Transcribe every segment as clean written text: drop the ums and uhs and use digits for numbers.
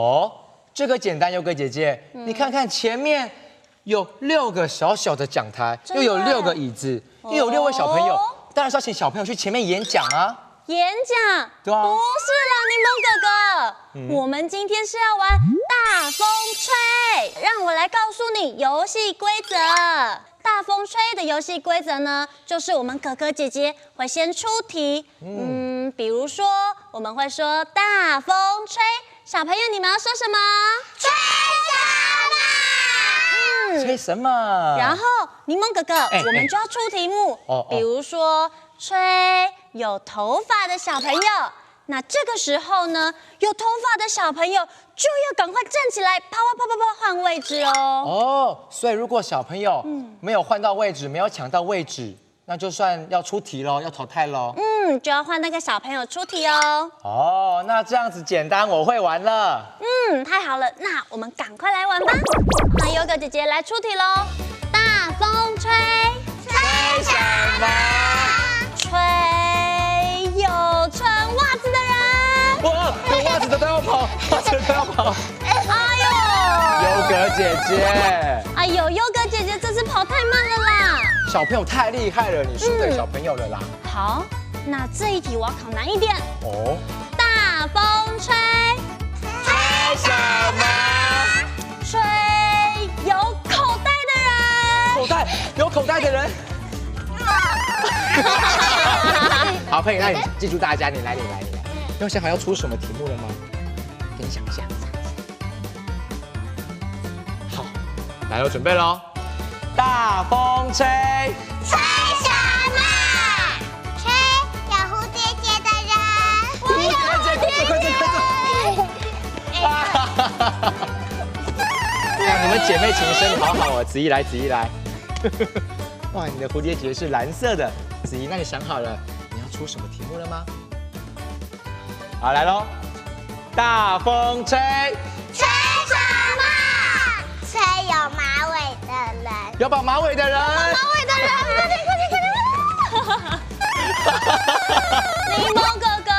哦，这个简单，优哥姐姐，你看看前面有6个小小的讲台，又有6个椅子，又有6位小朋友，当然是要请小朋友去前面演讲啊。演讲？对啊。不是啦，柠檬哥哥，我们今天是要玩大风吹，让我来告诉你游戏规则。大风吹的游戏规则呢，就是我们哥哥姐姐会先出题，比如说我们会说大风吹，小朋友你们要说什么？吹什么？吹什么？然后柠檬哥哥，我们就要出题目，比如说吹有头发的小朋友。那这个时候呢，有头发的小朋友就要赶快站起来，跑换位置哦。哦，所以如果小朋友没有换到位置，没有抢到位置，那就算要出题喽，要淘汰喽。就要换那个小朋友出题哦。哦，那这样子简单，我会玩了。太好了，那我们赶快来玩吧。那优哥姐姐来出题喽。大风吹，吹什么？吹有穿袜子的人。哇，有袜子的都要跑，袜子都要跑。优哥姐姐，哎呦，优哥姐姐这次跑太慢了啦。小朋友太厉害了，你输给小朋友了啦。好，那这一题我要考难一点。哦，大风吹，吹什么？吹有口袋的人。口袋，有口袋的人。好，佩那你记住大家，你来。要想好要出什么题目了吗？给你想一下。好，来喽，准备喽。大风吹，吹什么？吹有蝴蝶结的人。蝴蝶结，快点！你们姐妹情深好好哦，子怡来。哇，你的蝴蝶结是蓝色的，子怡，那你想好了你要出什么题目了吗？好，来喽！大风吹，吹什么？吹有马尾的人。有绑马尾的人。柠檬哥哥，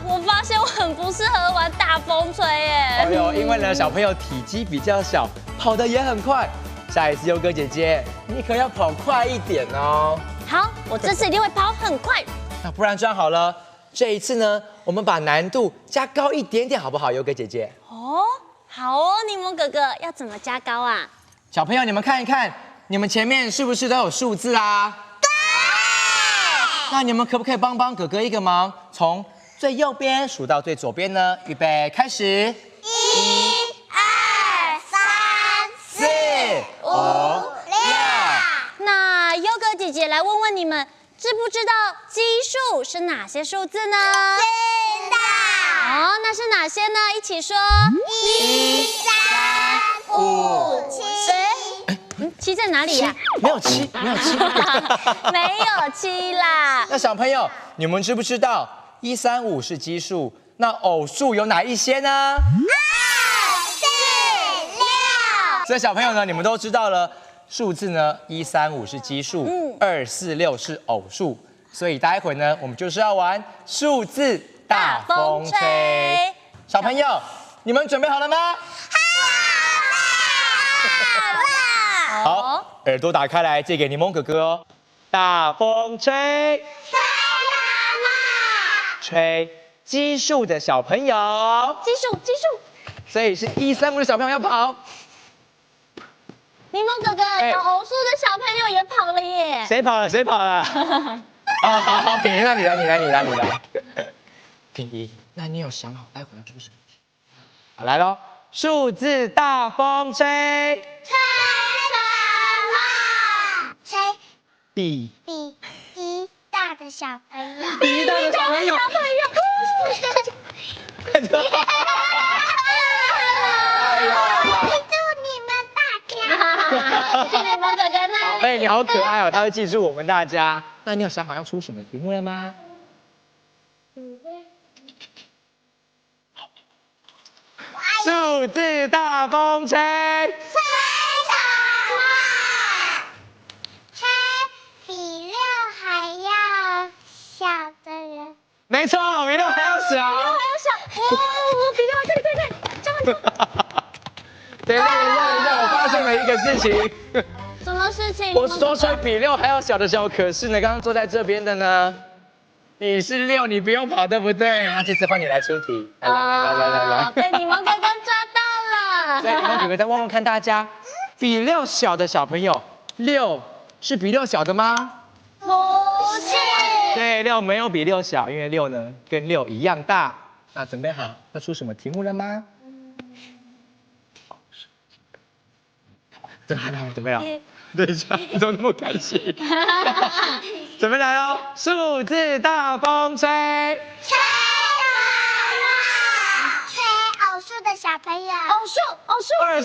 我发现我很不适合玩大风吹耶。哎呦，因为呢小朋友体积比较小，跑得也很快。下一次优哥姐姐，你可要跑快一点哦。好，我这次一定会跑很快。那不然这样好了，这一次呢，我们把难度加高一点点，好不好，优哥姐姐？哦，好哦，柠檬哥哥要怎么加高啊？小朋友，你们看一看，你们前面是不是都有数字啊？对。那你们可不可以帮哥哥一个忙，从最右边数到最左边呢？预备，开始。1、2、3、4、5、6。那优哥姐姐来问问你们，知不知道奇数是哪些数字呢？知道。哦，那是哪些呢？一起说。1、3、5、7。 7在哪里呀？没有7。没有7啦。那小朋友，你们知不知道1、3、5是奇数？那偶数有哪一些呢？ 2、4、6。所以小朋友呢，你们都知道了，数字呢1、3、5是奇数，2、4、6是偶数。所以待会呢，我们就是要玩数字大风吹。小朋友，你们准备好了吗？好，耳朵打开来，借给柠檬哥哥哦。大风吹，吹什么？吹奇数的小朋友。奇数。所以是1、3、5的小朋友要跑。柠檬哥哥，有偶数的小朋友也跑了耶。谁跑了？好，品仪，那你来。品仪，那你有想好待会要出什么？好，来喽，数字大风吹。吹什么？吹比一大的小朋友。比大的小朋友。祝你们大家。柠檬哥哥呢？宝贝，你好可爱哦，他会记住我们大家。那你有想好要出什么题目了吗？数字大风吹。吹什么？吹比6还要小的人。没错，比6还要小。还有小，比6对，这样等一下，我发现了一个事情。什么事情？我说出比6还要小的时候，可是呢，刚刚坐在这边的呢，你是6，你不用跑，对不对？那这次换你来出题。来。被柠檬哥哥抓到了。对，柠檬哥哥再问问看大家，比6小的小朋友，6是比6小的吗？不是。对，6没有比6小，因为6呢跟6一样大。那准备好要出什么题目了吗？准备好。等一下，你怎么那么开心？准备来哦，数字大风吹。吹偶数的小朋友。偶数。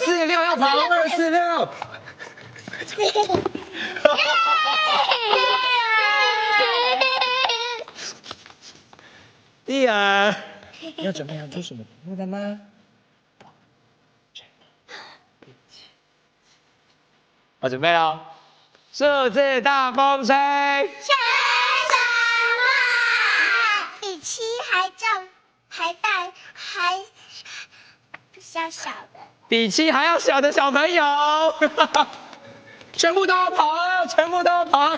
246要跑246。弟儿，你要准备要出什么题目的吗？我准备了，数字大风吹。吹什么？比7还大还比较小的。比7还要小的小朋友，全部都要跑啊！全部都要跑！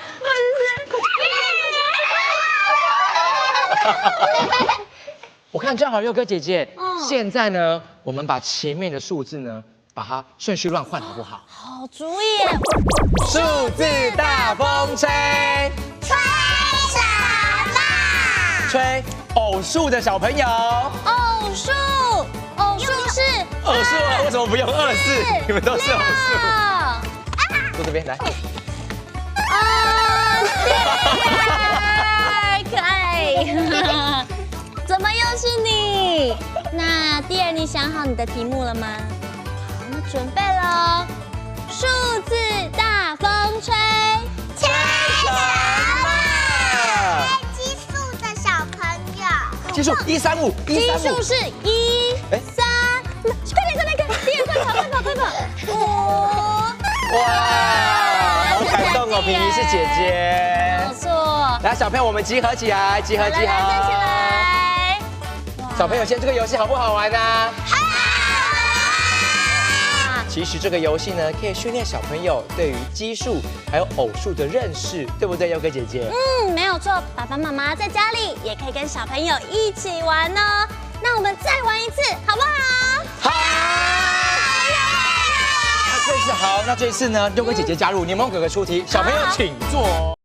我看正好，佑哥姐姐，现在呢，我们把前面的数字呢，把它顺序乱换，好不好？好主意耶！数字大风吹，吹什么？吹偶数的小朋友。偶数是偶数啊？为什么不用24？你们都是偶数。坐这边来。可爱。怎么又是你？那第二，你想好你的题目了吗？好，那准备喽。数字大风吹，吹什么？吹奇数的小朋友。基数135，基数是1、3，快点，第二快跑！哇，好感动哦，平平是姐姐。没错。来，小朋友，我们集合起来，集合。站起来。小朋友，现在这个游戏好不好玩啊？好。其实这个游戏呢，可以训练小朋友对于基数还有偶数的认识，对不对，佑哥姐姐？没有错，爸爸妈妈在家里也可以跟小朋友一起玩哦。那我们再玩一次，好不好？好。那这次呢，佑哥姐姐加入，柠檬哥哥出题，小朋友请坐。